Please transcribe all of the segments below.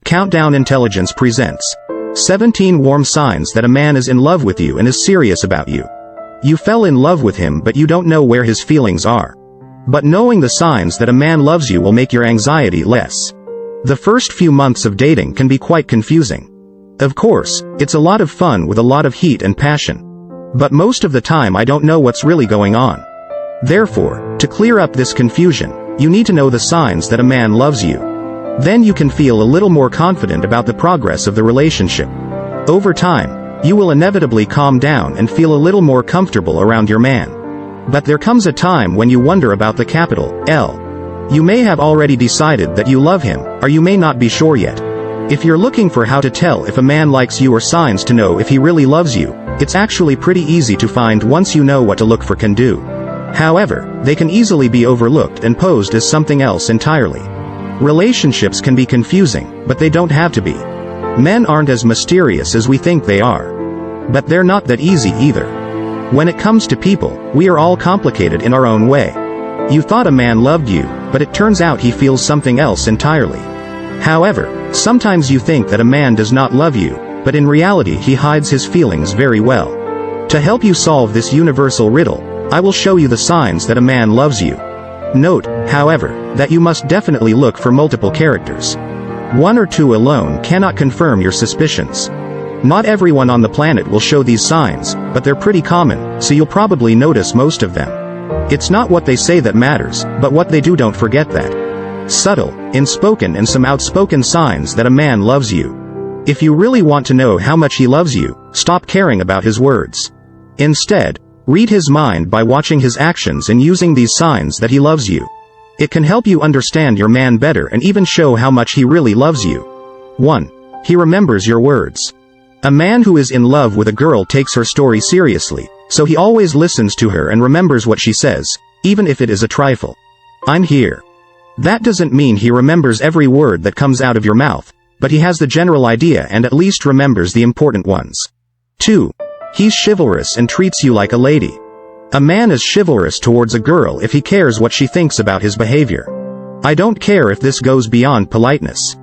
Countdown Intelligence presents 17 warm signs that a man is in love with you and is serious about you. You fell in love with him, but you don't know where his feelings are. But knowing the signs that a man loves you will make your anxiety less. The first few months of dating can be quite confusing. Of course, it's a lot of fun with a lot of heat and passion. But most of the time I don't know what's really going on. Therefore, to clear up this confusion, you need to know the signs that a man loves you. Then you can feel a little more confident about the progress of the relationship. Over time, you will inevitably calm down and feel a little more comfortable around your man. But there comes a time when you wonder about the capital L. You may have already decided that you love him, or you may not be sure yet. If you're looking for how to tell if a man likes you or signs to know if he really loves you, it's actually pretty easy to find once you know what to look for can do. However, they can easily be overlooked and posed as something else entirely. Relationships can be confusing, but they don't have to be. Men aren't as mysterious as we think they are. But they're not that easy either. When it comes to people, we are all complicated in our own way. You thought a man loved you, but it turns out he feels something else entirely. However, sometimes you think that a man does not love you, but in reality he hides his feelings very well. To help you solve this universal riddle, I will show you the signs that a man loves you. Note, however, that you must definitely look for multiple characters. One or two alone cannot confirm your suspicions. Not everyone on the planet will show these signs, but they're pretty common, so you'll probably notice most of them. It's not what they say that matters, but what they do. Don't forget that. Subtle, unspoken and some outspoken signs that a man loves you. If you really want to know how much he loves you, stop caring about his words. Instead, read his mind by watching his actions and using these signs that he loves you. It can help you understand your man better and even show how much he really loves you. 1. He remembers your words. A man who is in love with a girl takes her story seriously, so he always listens to her and remembers what she says, even if it is a trifle. I'm here. That doesn't mean he remembers every word that comes out of your mouth, but he has the general idea and at least remembers the important ones. 2. He's chivalrous and treats you like a lady. A man is chivalrous towards a girl if he cares what she thinks about his behavior. I don't care if this goes beyond politeness.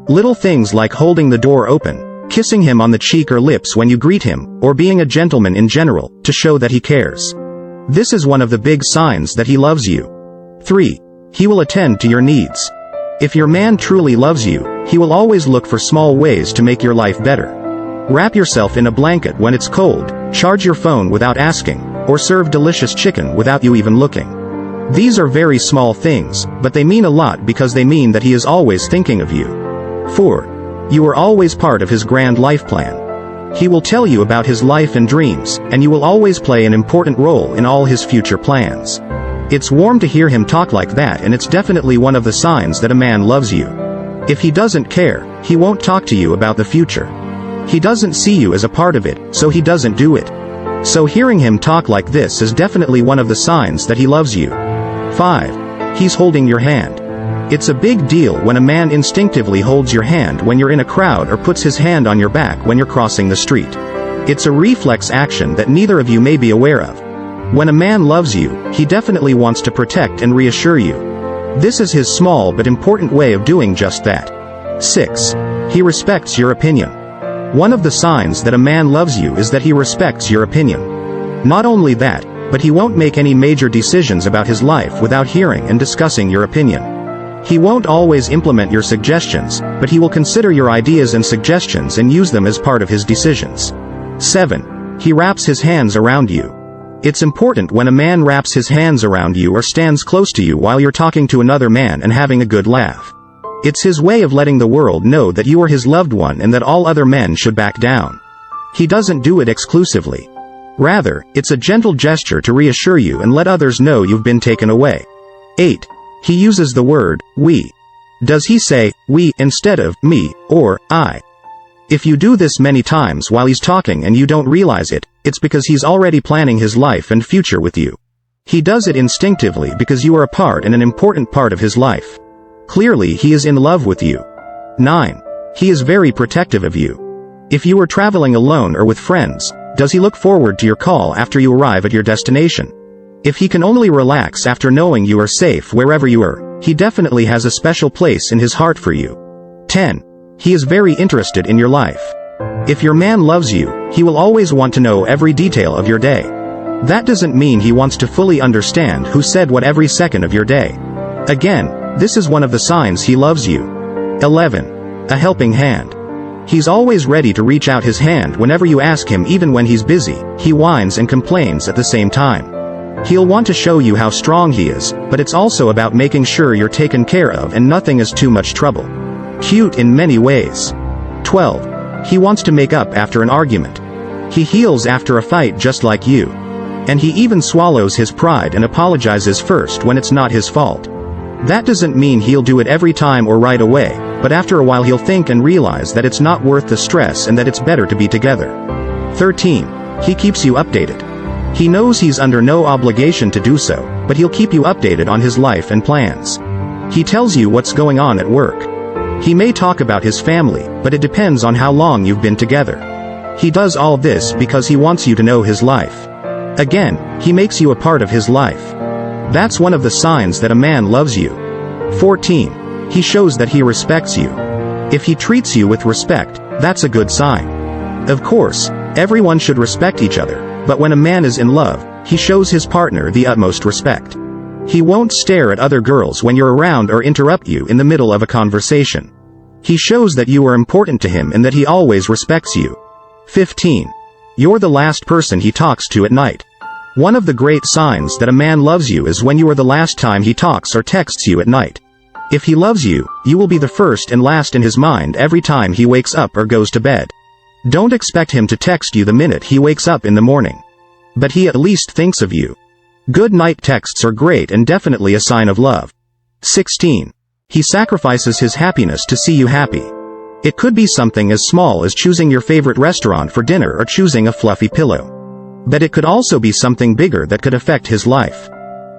Little things like holding the door open, kissing him on the cheek or lips when you greet him, or being a gentleman in general, to show that he cares. This is one of the big signs that he loves you. 3. He will attend to your needs. If your man truly loves you, he will always look for small ways to make your life better. Wrap yourself in a blanket when it's cold, charge your phone without asking, or serve delicious chicken without you even looking. These are very small things, but they mean a lot because they mean that he is always thinking of you. 4. You are always part of his grand life plan. He will tell you about his life and dreams, and you will always play an important role in all his future plans. It's warm to hear him talk like that, and it's definitely one of the signs that a man loves you. If he doesn't care, he won't talk to you about the future. He doesn't see you as a part of it, so he doesn't do it. So hearing him talk like this is definitely one of the signs that he loves you. 5. He's holding your hand. It's a big deal when a man instinctively holds your hand when you're in a crowd or puts his hand on your back when you're crossing the street. It's a reflex action that neither of you may be aware of. When a man loves you, he definitely wants to protect and reassure you. This is his small but important way of doing just that. 6. He respects your opinion. One of the signs that a man loves you is that he respects your opinion. Not only that, but he won't make any major decisions about his life without hearing and discussing your opinion. He won't always implement your suggestions, but he will consider your ideas and suggestions and use them as part of his decisions. 7. He wraps his hands around you. It's important when a man wraps his hands around you or stands close to you while you're talking to another man and having a good laugh. It's his way of letting the world know that you are his loved one and that all other men should back down. He doesn't do it exclusively. Rather, it's a gentle gesture to reassure you and let others know you've been taken away. 8. He uses the word, we. Does he say, we, instead of, me, or, I? If you do this many times while he's talking and you don't realize it, it's because he's already planning his life and future with you. He does it instinctively because you are a part and an important part of his life. Clearly he is in love with you. 9. He is very protective of you. If you are traveling alone or with friends, does he look forward to your call after you arrive at your destination? If he can only relax after knowing you are safe wherever you are, he definitely has a special place in his heart for you. 10. He is very interested in your life. If your man loves you, he will always want to know every detail of your day. That doesn't mean he wants to fully understand who said what every second of your day. Again, this is one of the signs he loves you. 11. A helping hand. He's always ready to reach out his hand whenever you ask him, even when he's busy. He whines and complains at the same time. He'll want to show you how strong he is, but it's also about making sure you're taken care of and nothing is too much trouble. Cute in many ways. 12. He wants to make up after an argument. He heals after a fight just like you. And he even swallows his pride and apologizes first when it's not his fault. That doesn't mean he'll do it every time or right away, but after a while he'll think and realize that it's not worth the stress and that it's better to be together. 13. He keeps you updated. He knows he's under no obligation to do so, but he'll keep you updated on his life and plans. He tells you what's going on at work. He may talk about his family, but it depends on how long you've been together. He does all this because he wants you to know his life. Again, he makes you a part of his life. That's one of the signs that a man loves you. 14. He shows that he respects you. If he treats you with respect, that's a good sign. Of course, everyone should respect each other, but when a man is in love, he shows his partner the utmost respect. He won't stare at other girls when you're around or interrupt you in the middle of a conversation. He shows that you are important to him and that he always respects you. 15. You're the last person he talks to at night. One of the great signs that a man loves you is when you are the last time he talks or texts you at night. If he loves you, you will be the first and last in his mind every time he wakes up or goes to bed. Don't expect him to text you the minute he wakes up in the morning. But he at least thinks of you. Good night texts are great and definitely a sign of love. 16. He sacrifices his happiness to see you happy. It could be something as small as choosing your favorite restaurant for dinner or choosing a fluffy pillow. But it could also be something bigger that could affect his life.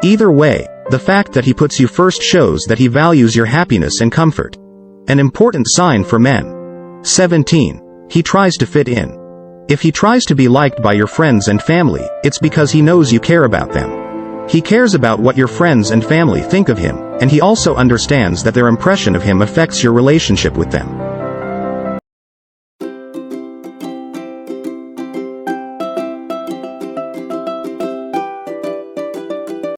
Either way, the fact that he puts you first shows that he values your happiness and comfort. An important sign for men. 17. He tries to fit in. If he tries to be liked by your friends and family, it's because he knows you care about them. He cares about what your friends and family think of him, and he also understands that their impression of him affects your relationship with them.